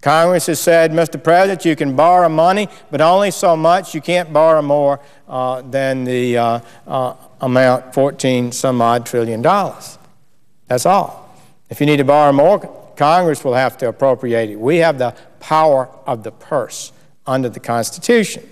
Congress has said, Mr. President, you can borrow money, but only so much. You can't borrow more than the amount, 14-some-odd trillion dollars. That's all. If you need to borrow more, Congress will have to appropriate it. We have the power of the purse under the Constitution.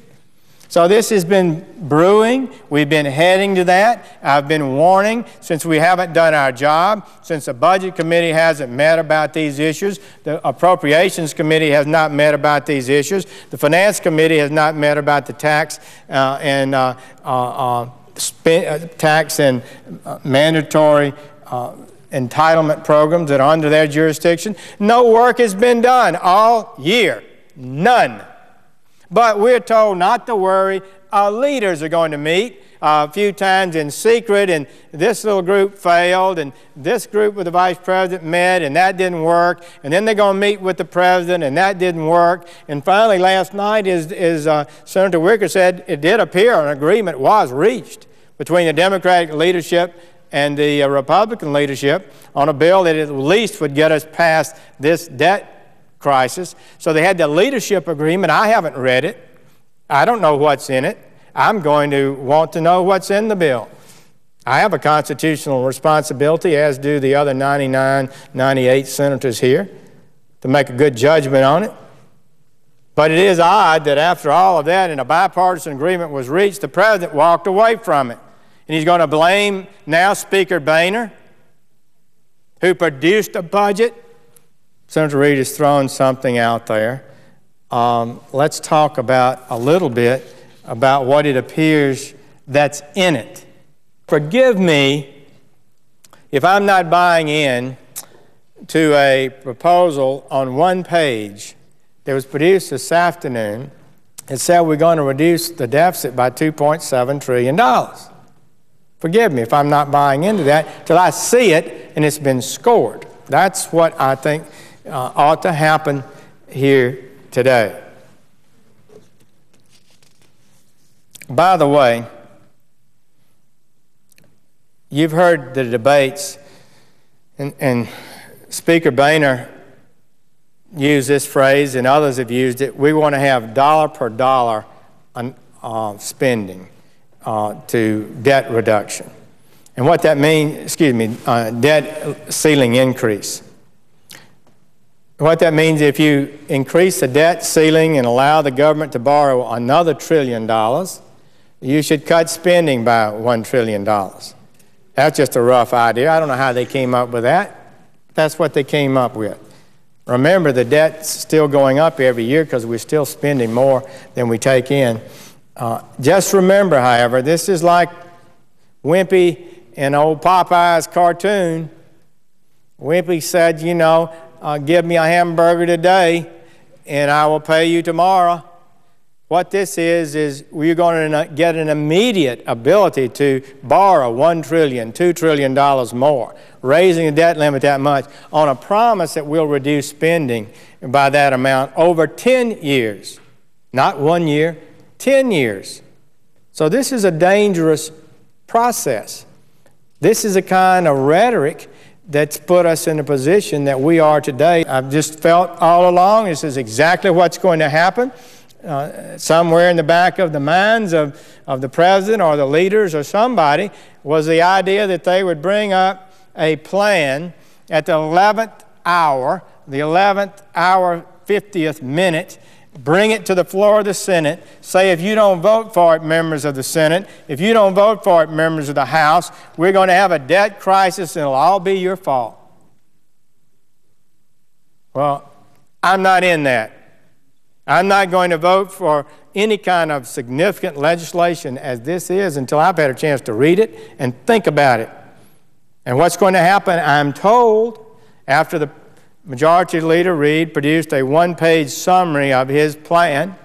So this has been brewing. We've been heading to that. I've been warning since we haven't done our job, since the Budget Committee hasn't met about these issues, the Appropriations Committee has not met about these issues, the Finance Committee has not met about the tax and mandatory entitlement programs that are under their jurisdiction. No work has been done all year. None. But we're told not to worry. Our leaders are going to meet a few times in secret, and this little group failed, and this group with the Vice President met, and that didn't work, and then they're going to meet with the President, and that didn't work. And finally, last night, as Senator Wicker said, it did appear an agreement was reached between the Democratic leadership and the Republican leadership on a bill that at least would get us past this debt crisis. So they had the leadership agreement. I haven't read it. I don't know what's in it. I'm going to want to know what's in the bill. I have a constitutional responsibility, as do the other 99, 98 senators here, to make a good judgment on it. But it is odd that after all of that and a bipartisan agreement was reached, the President walked away from it. And he's going to blame now Speaker Boehner, who produced a budget. Senator Reid has thrown something out there. Let's talk about a little bit about what it appears that's in it. Forgive me if I'm not buying in to a proposal on one page that was produced this afternoon. It said we're going to reduce the deficit by $2.7 trillion. Forgive me if I'm not buying into that till I see it and it's been scored. That's what I think ought to happen here today. By the way, you've heard the debates, and Speaker Boehner used this phrase, and others have used it. We want to have dollar per dollar spending to debt reduction. And what that means, debt ceiling increase. What that means, if you increase the debt ceiling and allow the government to borrow another $1 trillion, you should cut spending by $1 trillion. That's just a rough idea. I don't know how they came up with that. That's what they came up with. Remember, the debt's still going up every year because we're still spending more than we take in. Just remember, however, this is like Wimpy in old Popeye's cartoon. Wimpy said, you know, give me a hamburger today and I will pay you tomorrow. What this is we're going to get an immediate ability to borrow $1 trillion, $2 trillion more, raising the debt limit that much on a promise that we'll reduce spending by that amount over 10 years. Not 1 year, 10 years. So this is a dangerous process. This is a kind of rhetoric that's put us in a position that we are today. I've just felt all along this is exactly what's going to happen. Somewhere in the back of the minds of the president or the leaders or somebody was the idea that they would bring up a plan at the 11th hour, 50th minute, bring it to the floor of the Senate, say if you don't vote for it, members of the Senate, if you don't vote for it, members of the House, we're going to have a debt crisis and it'll all be your fault. Well, I'm not in that. I'm not going to vote for any kind of significant legislation as this is until I've had a chance to read it and think about it. And what's going to happen, I'm told, after the Majority Leader Reid produced a one-page summary of his plan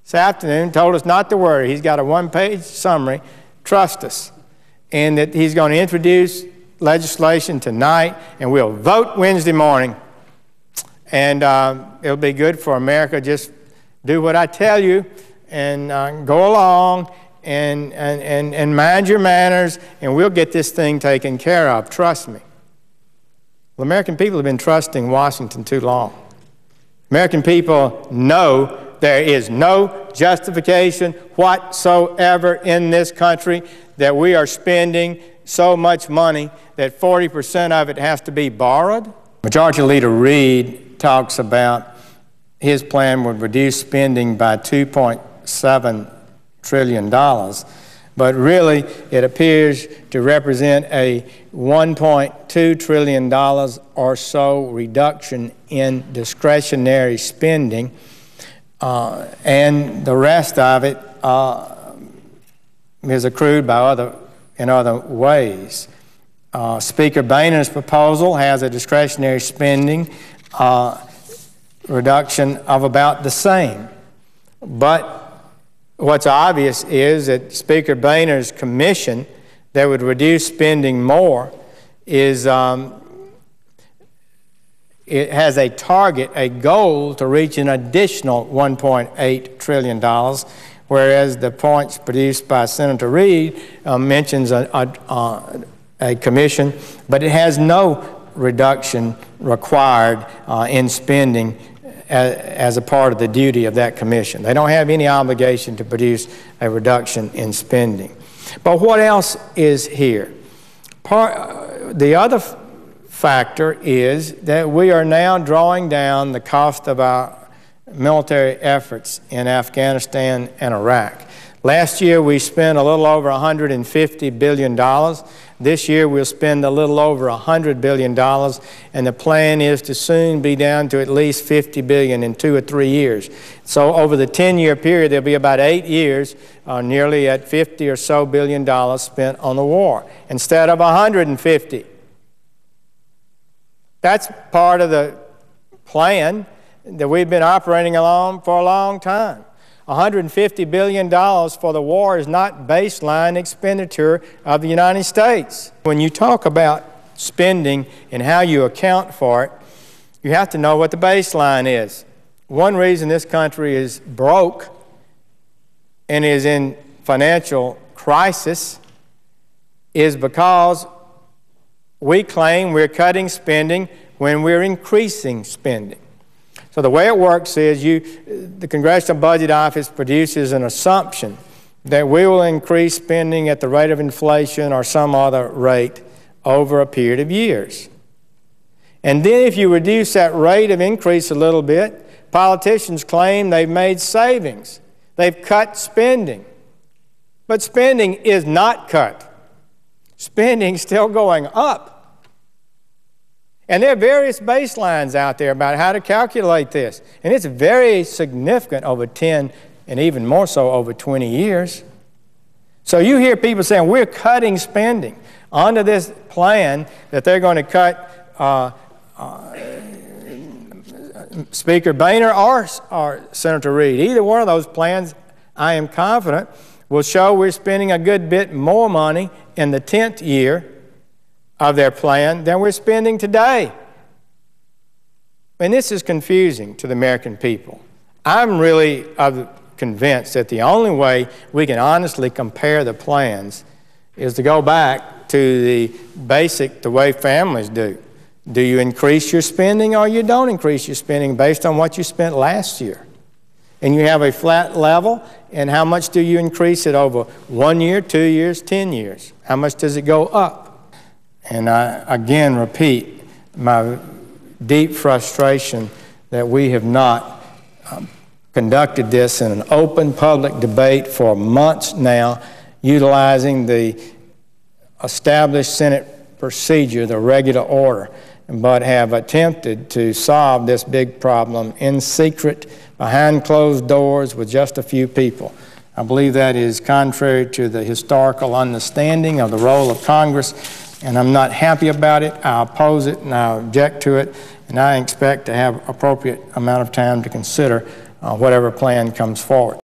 this afternoon, told us not to worry. He's got a one-page summary. Trust us. And that he's going to introduce legislation tonight, and we'll vote Wednesday morning. And it'll be good for America. Just do what I tell you and go along and mind your manners, and we'll get this thing taken care of. Trust me. The American people have been trusting Washington too long. American people know there is no justification whatsoever in this country that we are spending so much money that 40% of it has to be borrowed. Majority Leader Reid talks about his plan would reduce spending by $2.7 trillion, but really it appears to represent a $1.2 trillion or so reduction in discretionary spending, and the rest of it is accrued by in other ways. Speaker Boehner's proposal has a discretionary spending reduction of about the same. But what's obvious is that Speaker Boehner's commission that would reduce spending more is it has a target, a goal to reach an additional $1.8 trillion, whereas the points produced by Senator Reid mentions a commission, but it has no reduction required in spending as a part of the duty of that commission. They don't have any obligation to produce a reduction in spending. But what else is here? The other factor is that we are now drawing down the cost of our military efforts in Afghanistan and Iraq. Last year we spent a little over $150 billion. This year we'll spend a little over $100 billion, and the plan is to soon be down to at least $50 billion in 2 or 3 years. So over the 10-year period, there'll be about 8 years, nearly at $50 or so billion spent on the war, instead of $150. That's part of the plan that we've been operating along for a long time. $150 billion for the war is not baseline expenditure of the United States. When you talk about spending and how you account for it, you have to know what the baseline is. One reason this country is broke and is in financial crisis is because we claim we're cutting spending when we're increasing spending. So the way it works is the Congressional Budget Office produces an assumption that we will increase spending at the rate of inflation or some other rate over a period of years. And then if you reduce that rate of increase a little bit, politicians claim they've made savings. They've cut spending. But spending is not cut. Spending's still going up. And there are various baselines out there about how to calculate this. And it's very significant over 10 and even more so over 20 years. So you hear people saying we're cutting spending under this plan that they're going to cut Speaker Boehner or Senator Reid. Either one of those plans, I am confident, will show we're spending a good bit more money in the 10th year of their plan than we're spending today. And this is confusing to the American people. I'm really convinced that the only way we can honestly compare the plans is to go back to the way families do. Do you increase your spending or you don't increase your spending based on what you spent last year? And you have a flat level, and how much do you increase it over 1 year, 2 years, 10 years? How much does it go up? And I again repeat my deep frustration that we have not conducted this in an open public debate for months now, utilizing the established Senate procedure, the regular order, but have attempted to solve this big problem in secret, behind closed doors, with just a few people. I believe that is contrary to the historical understanding of the role of Congress, and I'm not happy about it. I oppose it and I object to it, and I expect to have appropriate amount of time to consider whatever plan comes forward.